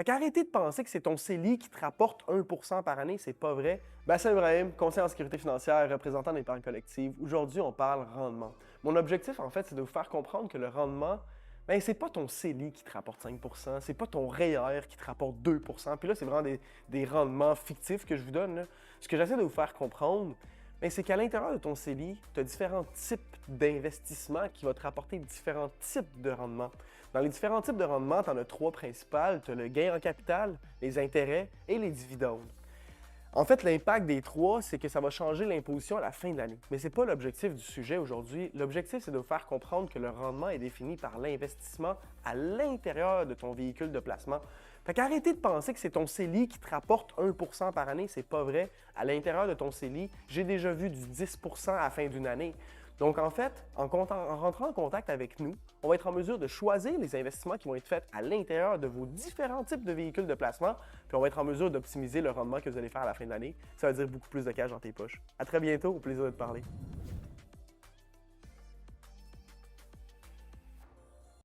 Fait qu'arrêtez de penser que c'est ton CELI qui te rapporte 1% par année, c'est pas vrai. C'est Ibrahim, conseiller en sécurité financière, représentant d'épargne collective. Aujourd'hui, on parle rendement. Mon objectif, en fait, c'est de vous faire comprendre que le rendement, c'est pas ton CELI qui te rapporte 5%, c'est pas ton REER qui te rapporte 2%. Puis là, c'est vraiment des rendements fictifs que je vous donne, là. Ce que j'essaie de vous faire comprendre, c'est qu'à l'intérieur de ton CELI, tu as différents types d'investissements qui vont te rapporter différents types de rendements. Dans les différents types de rendements, tu en as trois principales. Tu as le gain en capital, les intérêts et les dividendes. En fait, l'impact des trois, c'est que ça va changer l'imposition à la fin de l'année. Mais ce n'est pas l'objectif du sujet aujourd'hui. L'objectif, c'est de vous faire comprendre que le rendement est défini par l'investissement à l'intérieur de ton véhicule de placement. Fait qu'arrêtez de penser que c'est ton CELI qui te rapporte 1% par année, c'est pas vrai. À l'intérieur de ton CELI, j'ai déjà vu du 10% à la fin d'une année. Donc, en fait, en rentrant en contact avec nous, on va être en mesure de choisir les investissements qui vont être faits à l'intérieur de vos différents types de véhicules de placement, puis on va être en mesure d'optimiser le rendement que vous allez faire à la fin de l'année. Ça veut dire beaucoup plus de cash dans tes poches. À très bientôt, au plaisir de te parler.